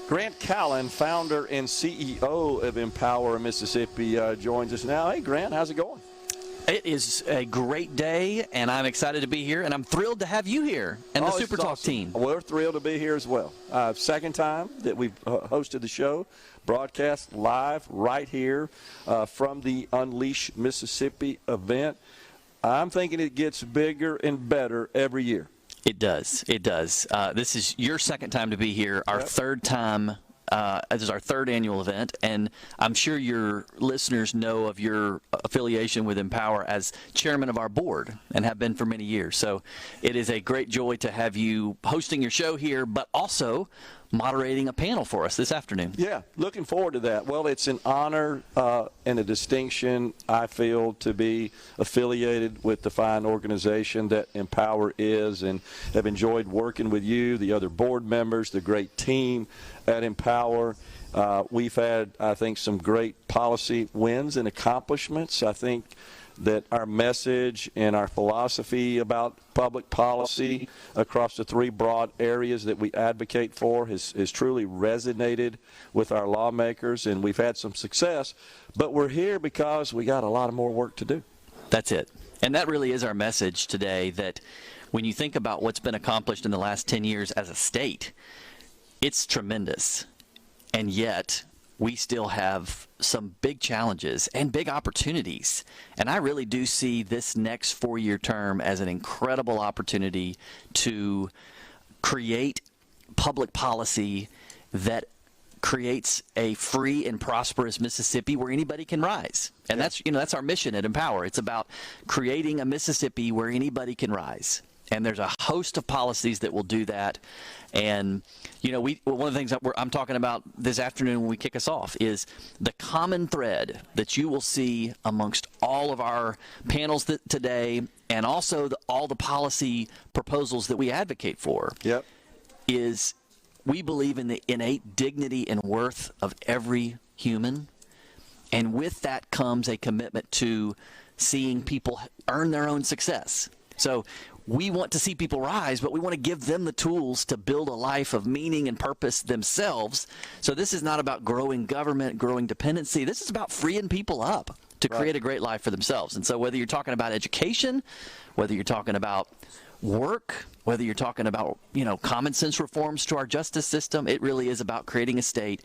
Grant Callen, founder and CEO of Empower Mississippi, joins us now. Hey, Grant, how's it going? It is a great day, and I'm excited to be here, and I'm thrilled to have you here and the SuperTalk awesome. team. We're thrilled to be here as well. Second time that we've hosted the show, broadcast live right here from the Unleash Mississippi event. I'm thinking it gets bigger and better every year. It does. It does. This is your second time to be here, our third time. This is our third annual event, and I'm sure your listeners know of your affiliation with Empower as chairman of our board and have been for many years. So it is a great joy to have you hosting your show here, but also moderating a panel for us this afternoon. Yeah, looking forward to that. Well, it's an honor and a distinction, I feel, to be affiliated with the fine organization that Empower is, and have enjoyed working with you, the other board members, the great team at Empower. We've had, I think, some great policy wins and accomplishments. I think that our message and our philosophy about public policy across the three broad areas that we advocate for has truly resonated with our lawmakers, and we've had some success. But we're here because we got a lot of more work to do. That's it. And that really is our message today, that when you think about what's been accomplished in the last 10 years as a state, it's tremendous. And yet we still have some big challenges and big opportunities. And I really do see this next 4-year term as an incredible opportunity to create public policy that creates a free and prosperous Mississippi where anybody can rise. And that's our mission at Empower. It's about creating a Mississippi where anybody can rise. And there's a host of policies that will do that. And, one of the things that I'm talking about this afternoon when we kick us off is the common thread that you will see amongst all of our panels today, and also all the policy proposals that we advocate for, is we believe in the innate dignity and worth of every human. And with that comes a commitment to seeing people earn their own success. So we want to see people rise, but we want to give them the tools to build a life of meaning and purpose themselves. So this is not about growing government, growing dependency. This is about freeing people up to create a great life for themselves. And so whether you're talking about education, whether you're talking about work, whether you're talking about, common sense reforms to our justice system, it really is about creating a state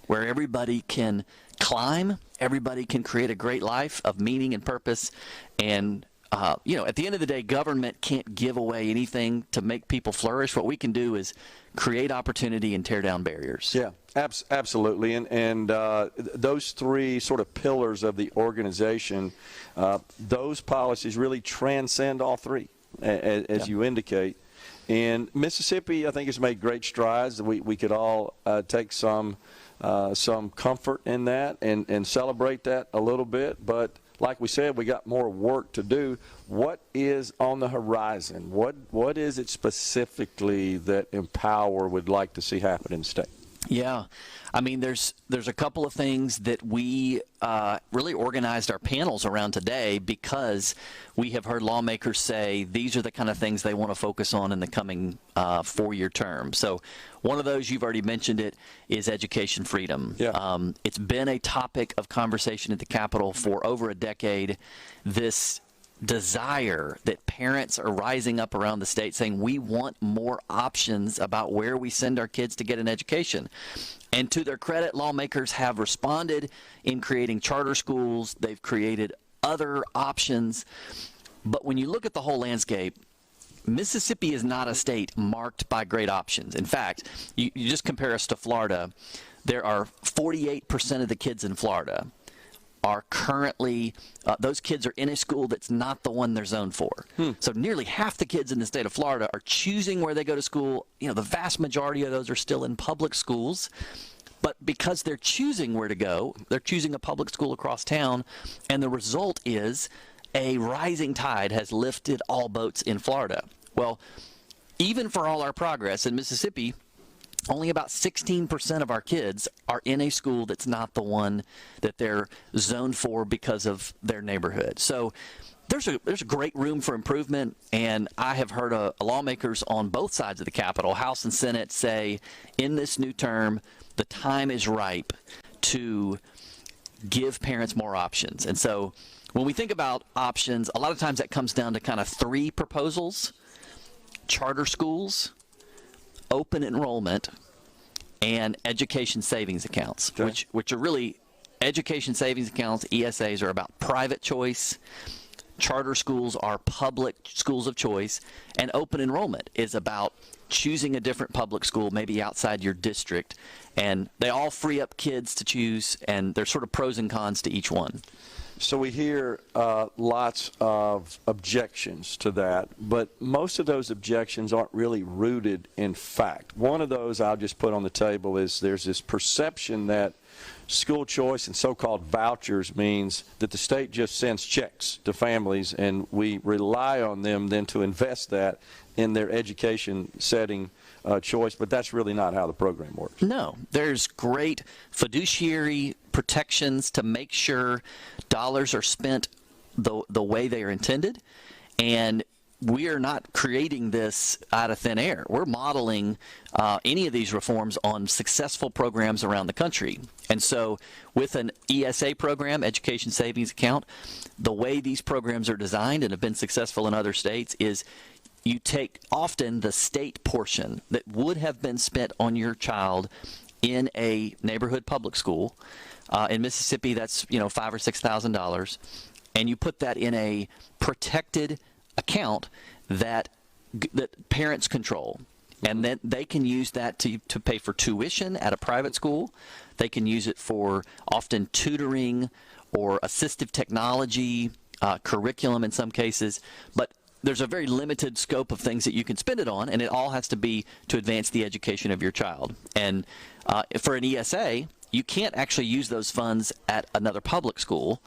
where everybody can climb, everybody can create a great life of meaning and purpose. And at the end of the day, government can't give away anything to make people flourish. What we can do is create opportunity and tear down barriers. Yeah, absolutely. And those three sort of pillars of the organization, those policies really transcend all three, as you indicate. And Mississippi, I think, has made great strides. We could all take some comfort in that and celebrate that a little bit. But like we said, we got more work to do. What is on the horizon? What is it specifically that Empower would like to see happen in the state? Yeah. I mean, there's a couple of things that we really organized our panels around today because we have heard lawmakers say these are the kind of things they want to focus on in the coming 4-year term. So one of those, you've already mentioned it, is education freedom. Yeah. It's been a topic of conversation at the Capitol for over a decade. This desire that parents are rising up around the state saying we want more options about where we send our kids to get an education. And to their credit, lawmakers have responded in creating charter schools. They've created other options. But when you look at the whole landscape, Mississippi is not a state marked by great options. In fact, you just compare us to Florida. There are 48% of the kids in Florida are currently, those kids are in a school that's not the one they're zoned for. So nearly half the kids in the state of Florida are choosing where they go to school. The vast majority of those are still in public schools. But because they're choosing where to go, they're choosing a public school across town. And the result is a rising tide has lifted all boats in Florida. Well, even for all our progress in Mississippi, only about 16% of our kids are in a school that's not the one that they're zoned for because of their neighborhood. So there's a great room for improvement, and I have heard lawmakers on both sides of the Capitol, House and Senate, say in this new term, the time is ripe to give parents more options. And so when we think about options, a lot of times that comes down to kind of three proposals: charter schools, open enrollment, and education savings accounts, okay. which are really education savings accounts. ESAs are about private choice. Charter schools are public schools of choice, and open enrollment is about choosing a different public school, maybe outside your district, and they all free up kids to choose, and there's sort of pros and cons to each one. So we hear lots of objections to that, but most of those objections aren't really rooted in fact. One of those I'll just put on the table is there's this perception that school choice and so-called vouchers means that the state just sends checks to families and we rely on them then to invest that in their education setting choice, but that's really not how the program works. No, there's great fiduciary protections to make sure dollars are spent the way they are intended, and we are not creating this out of thin air. We're modeling any of these reforms on successful programs around the country. And so with an ESA program, Education Savings Account, the way these programs are designed and have been successful in other states is you take often the state portion that would have been spent on your child in a neighborhood public school. In Mississippi, that's $5,000 or $6,000, and you put that in a protected account that parents control, and then they can use that to pay for tuition at a private school. They can use it for often tutoring or assistive technology, curriculum in some cases, but there's a very limited scope of things that you can spend it on, and it all has to be to advance the education of your child. And for an ESA, you can't actually use those funds at another public school.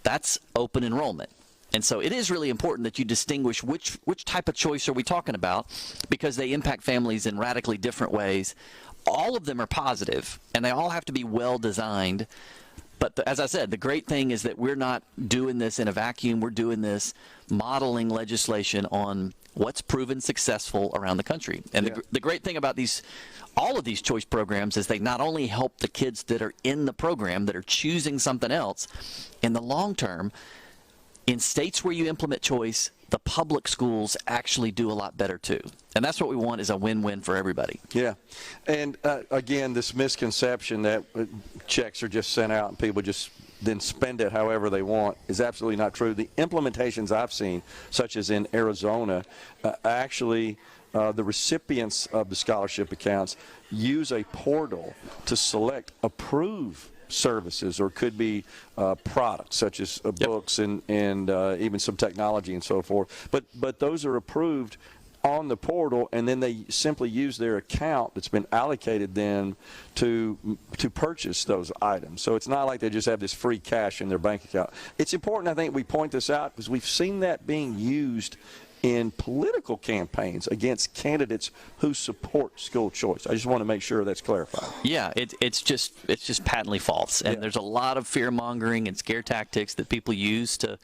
That's open enrollment. And so it is really important that you distinguish which type of choice are we talking about, because they impact families in radically different ways. All of them are positive, and they all have to be well designed. But as I said, the great thing is that we're not doing this in a vacuum. We're doing this modeling legislation on what's proven successful around the country. And the great thing about all of these choice programs is they not only help the kids that are in the program that are choosing something else, in the long term, in states where you implement choice, the public schools actually do a lot better too. And that's what we want, is a win-win for everybody. Yeah. And again, this misconception that checks are just sent out and people just then spend it however they want is absolutely not true. The implementations I've seen, such as in Arizona, actually the recipients of the scholarship accounts use a portal to select approved services, or could be products such as books and even some technology and so forth. But those are approved on the portal, and then they simply use their account that's been allocated then to purchase those items. So it's not like they just have this free cash in their bank account. It's important, I think, we point this out because we've seen that being used in political campaigns against candidates who support school choice. I just want to make sure that's clarified. Yeah, it's just patently false, and there's a lot of fear mongering and scare tactics that people use to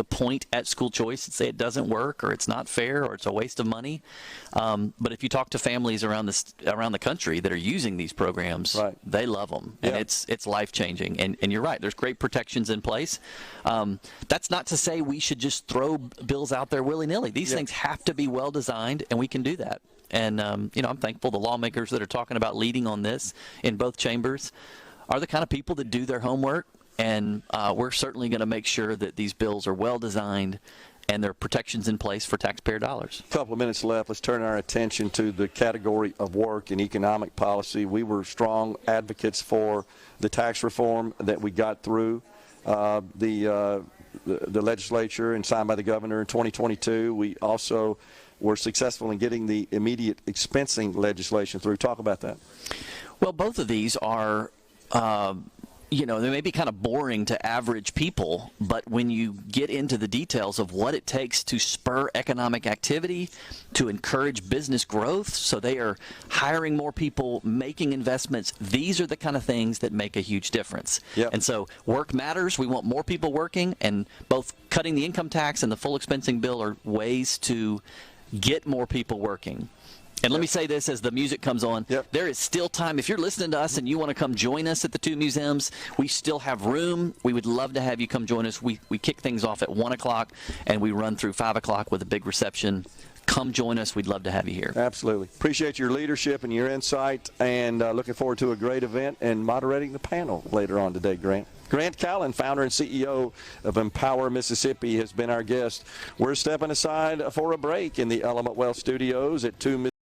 point at school choice and say it doesn't work, or it's not fair, or it's a waste of money. But if you talk to families around the country that are using these programs, right, they love them, and it's life changing. And you're right, there's great protections in place. That's not to say we should just throw bills out there willy-nilly. These things have to be well designed, and we can do that. And I'm thankful the lawmakers that are talking about leading on this in both chambers are the kind of people that do their homework. And we're certainly going to make sure that these bills are well designed and there are protections in place for taxpayer dollars. A couple of minutes left. Let's turn our attention to the category of work and economic policy. We were strong advocates for the tax reform that we got through the legislature and signed by the governor in 2022. We also were successful in getting the immediate expensing legislation through. Talk about that. Well, both of these are they may be kind of boring to average people, but when you get into the details of what it takes to spur economic activity, to encourage business growth, so they are hiring more people, making investments, these are the kind of things that make a huge difference. Yep. And so work matters. We want more people working, and both cutting the income tax and the full expensing bill are ways to get more people working. And let me say this as the music comes on. Yep. There is still time. If you're listening to us and you want to come join us at the two museums, we still have room. We would love to have you come join us. We kick things off at 1 o'clock, and we run through 5 o'clock with a big reception. Come join us. We'd love to have you here. Absolutely. Appreciate your leadership and your insight, and looking forward to a great event and moderating the panel later on today, Grant. Grant Callen, founder and CEO of Empower Mississippi, has been our guest. We're stepping aside for a break in the Element Wealth Studios at 2